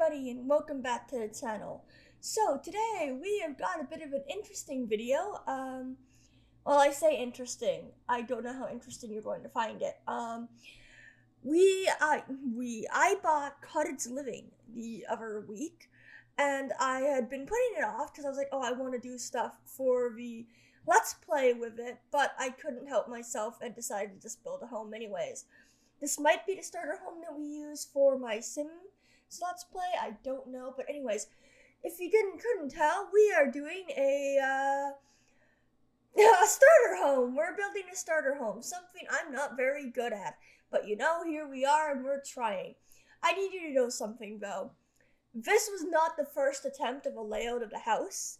everybody, and welcome back to the channel. So today we have got a bit of an interesting video. Well, I say interesting. I don't know how interesting you're going to find it. I bought Cottage Living the other week, and I had been putting it off because I was like, oh, I want to do stuff for the Let's Play with it, but I couldn't help myself and decided to just build a home anyways. This might be the starter home that we use for my Sims Let's Play. I don't know, but anyways, if you couldn't tell, we are doing a starter home. We're building a starter home, something I'm not very good at. But here we are and we're trying. I need you to know something though. This was not the first attempt of a layout of the house.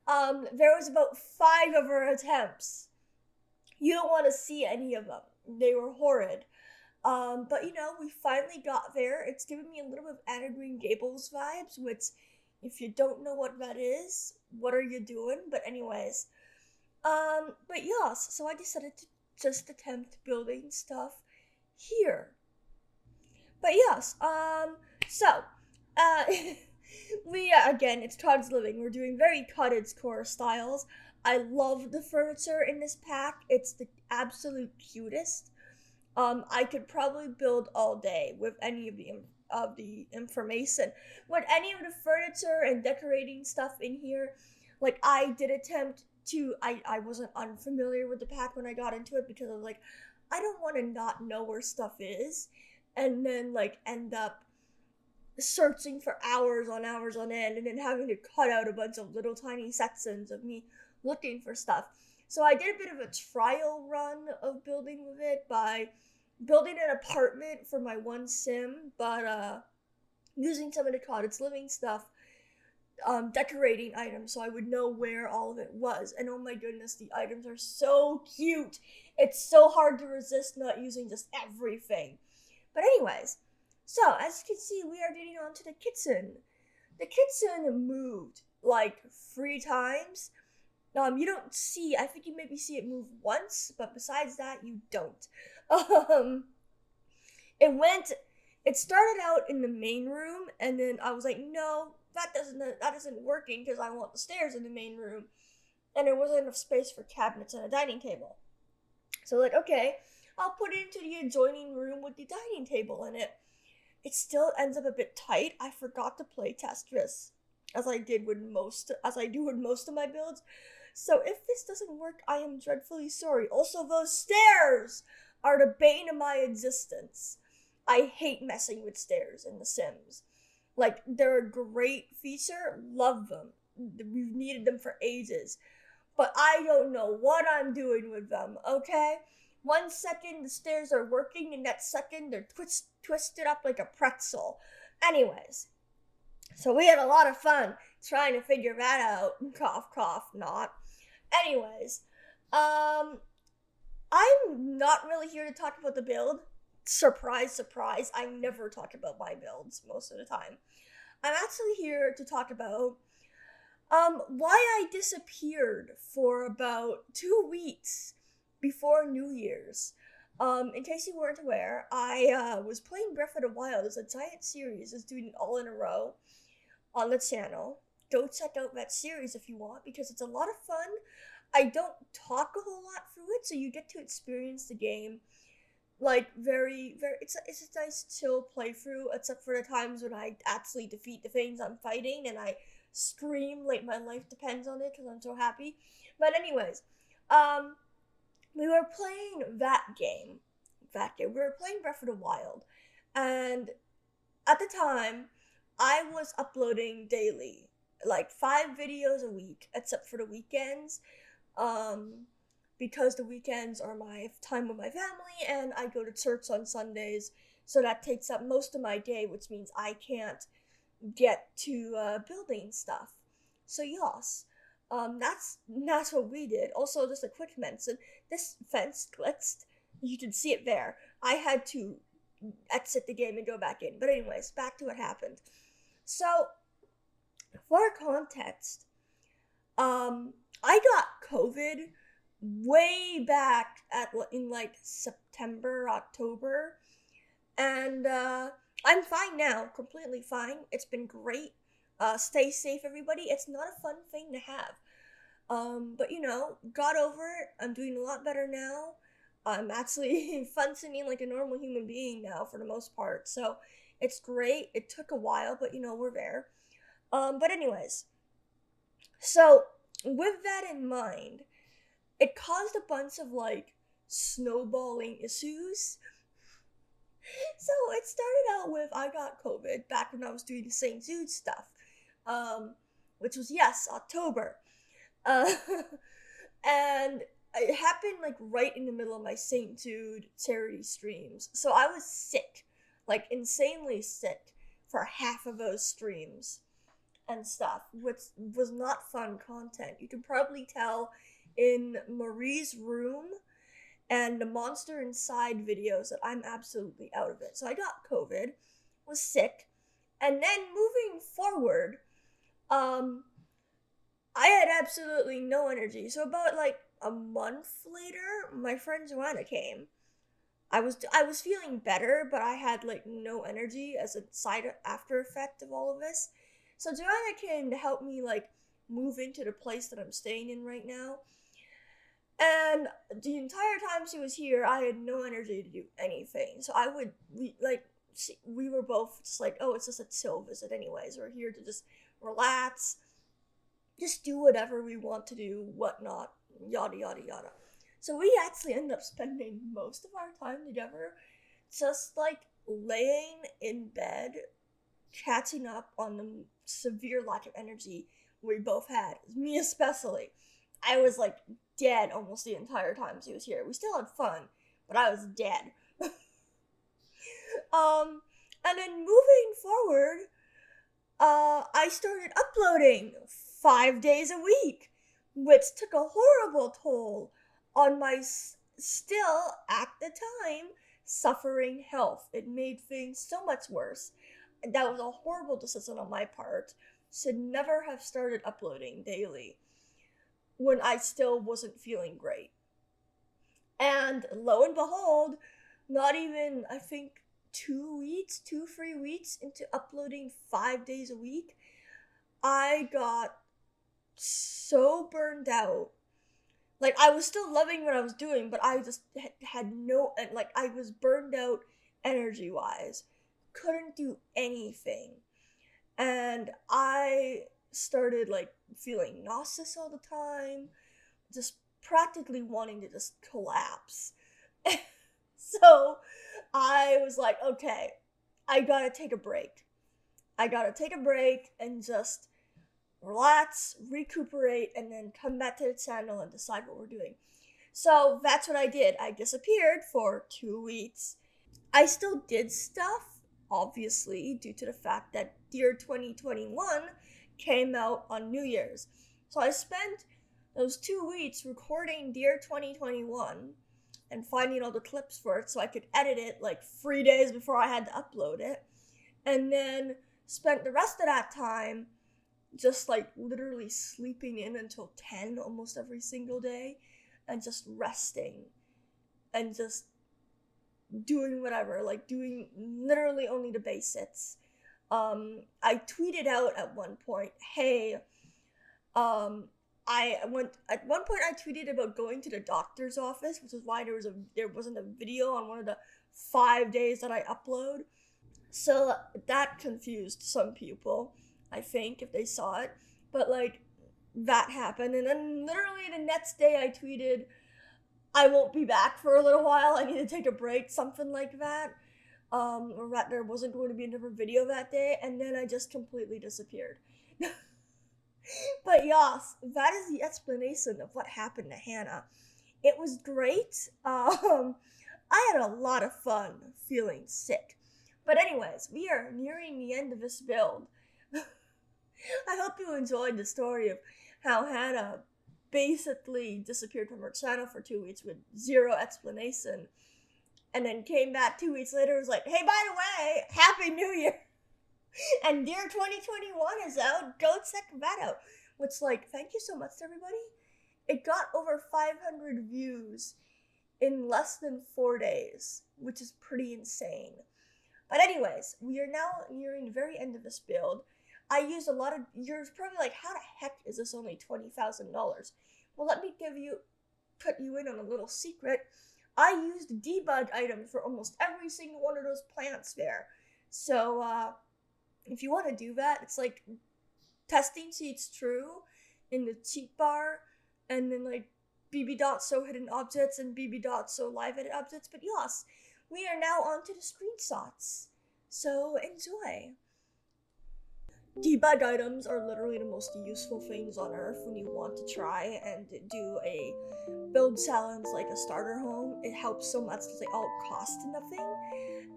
There was about 5 of our attempts. You don't want to see any of them. They were horrid. But we finally got there. It's giving me a little bit of Anna Green Gables vibes, which, if you don't know what that is, what are you doing? But anyways, but yes, so I decided to just attempt building stuff here. But yes, again, it's Cottage Living. We're doing very cottage core styles. I love the furniture in this pack. It's the absolute cutest. I could probably build all day with any of the information. With any of the furniture and decorating stuff in here, like I did attempt to, I wasn't unfamiliar with the pack when I got into it because I was like, I don't want to not know where stuff is and then end up searching for hours on end and then having to cut out a bunch of little tiny sections of me looking for stuff. So I did a bit of a trial run of building with it by building an apartment for my one sim, but using some of the Cottage Living stuff, decorating items so I would know where all of it was. And oh my goodness, the items are so cute. It's so hard to resist not using just everything. But anyways, so as you can see, we are getting on to the kitchen. The kitchen moved like 3 times. You don't see, I think you maybe see it move once, but besides that, you don't. It started out in the main room, and then I was like, no, that isn't working because I want the stairs in the main room, and there wasn't enough space for cabinets and a dining table. So okay, I'll put it into the adjoining room with the dining table in it. It still ends up a bit tight. I forgot to play test this, as I do with most of my builds. So if this doesn't work, I am dreadfully sorry. Also, those stairs are the bane of my existence. I hate messing with stairs in The Sims. They're a great feature. Love them. We've needed them for ages. But I don't know what I'm doing with them, okay? 1 second the stairs are working, and that second they're twisted up like a pretzel. Anyways, so we had a lot of fun trying to figure that out. Cough, cough, not. Anyways, I'm not really here to talk about the build. Surprise, surprise, I never talk about my builds most of the time. I'm actually here to talk about why I disappeared for about 2 weeks before New Year's. In case you weren't aware, I was playing Breath of the Wild as a giant series. It's doing it all in a row on the channel. Go check out that series if you want, because it's a lot of fun. I don't talk a whole lot through it, so you get to experience the game very, very, it's a nice chill playthrough, except for the times when I actually defeat the things I'm fighting and I scream like my life depends on it because I'm so happy. But anyways, we were playing that game. We were playing Breath of the Wild, and at the time, I was uploading daily, 5 videos a week, except for the weekends, because the weekends are my time with my family, and I go to church on Sundays, so that takes up most of my day, which means I can't get to building stuff. So yes, that's what we did. Also, just a quick mention, this fence glitched. You can see it there. I had to exit the game and go back in. But anyways, back to what happened. So, for context, I got COVID way back in September, October, and I'm fine now, completely fine. It's been great. Stay safe, everybody. It's not a fun thing to have. But got over it. I'm doing a lot better now. I'm actually functioning like a normal human being now for the most part. So it's great. It took a while, but we're there. But anyways, so with that in mind, it caused a bunch of like snowballing issues. So it started out with I got COVID back when I was doing the St. Jude stuff, um, which was yes October, uh, and it happened like right in the middle of my St. Jude charity streams. So I was sick, like insanely sick, for half of those streams and stuff, which was not fun content. You can probably tell in Marie's room and the Monster Inside videos that I'm absolutely out of it. So I got COVID, was sick, and then moving forward, um, I had absolutely no energy. So about like a month later, my friend Joanna came. I was feeling better, but I had like no energy as a side after effect of all of this. So Joanna came to help me like move into the place that I'm staying in right now. And the entire time she was here, I had no energy to do anything. So we were both just like, oh, it's just a chill visit, anyways. We're here to just relax, just do whatever we want to do, whatnot, yada yada yada. So we actually ended up spending most of our time together, just like laying in bed, catching up on the severe lack of energy we both had. Me especially. I was like dead almost the entire time she was here. We still had fun, but I was dead. And then moving forward, I started uploading 5 days a week, which took a horrible toll on my still, at the time, suffering health. It made things so much worse. That was a horrible decision on my part. Should never have started uploading daily when I still wasn't feeling great. And lo and behold, not even, I think, 2 weeks, 3 weeks into uploading 5 days a week, I got so burned out. Like, I was still loving what I was doing, but I just had no, like, I was burned out energy wise. Couldn't do anything. And I started, like, feeling nauseous all the time, just practically wanting to just collapse. So I was like, okay, I gotta take a break. I gotta take a break and just relax, recuperate, and then come back to the channel and decide what we're doing. So that's what I did. I disappeared for 2 weeks. I still did stuff, obviously, due to the fact that Dear 2021 came out on New Year's. So I spent those 2 weeks recording Dear 2021 and finding all the clips for it so I could edit it like 3 days before I had to upload it. And then spent the rest of that time just like literally sleeping in until 10 almost every single day and just resting and just doing whatever, like doing literally only the basics. I tweeted out at one point, hey, at one point I tweeted about going to the doctor's office, which is why there wasn't a video on one of the 5 days that I upload. So that confused some people, I think, if they saw it. But like that happened, and then literally the next day I tweeted, I won't be back for a little while. I need to take a break, something like that. Or that there wasn't going to be another video that day, and then I just completely disappeared. But yes, that is the explanation of what happened to Hannah. It was great. I had a lot of fun feeling sick. But anyways, we are nearing the end of this build. I hope you enjoyed the story of how Hannah basically disappeared from her channel for 2 weeks with zero explanation, and then came back 2 weeks later and was like, hey, by the way, Happy New Year! And Dear 2021 is out. Go check that out. Which, like, thank you so much, everybody. It got over 500 views in less than 4 days, which is pretty insane. But anyways, we are now nearing the very end of this build. I used a lot of, you're probably like, how the heck is this only $20,000? Well, let me put you in on a little secret. I used debug items for almost every single one of those plants there. So, if you want to do that, it's like testing seeds true in the cheat bar, and then like BB dot show hidden objects and BB dot show live hidden objects. But yes, we are now on to the screenshots. So enjoy. Debug items are literally the most useful things on earth when you want to try and do a build challenge like a starter home. It helps so much because they all cost nothing,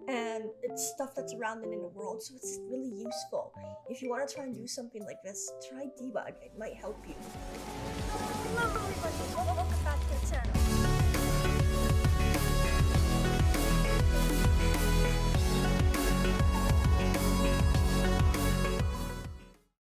and it's stuff that's around in the world, so it's really useful. If you want to try and do something like this, try debug. It might help you. Hello everybody, welcome back to the channel.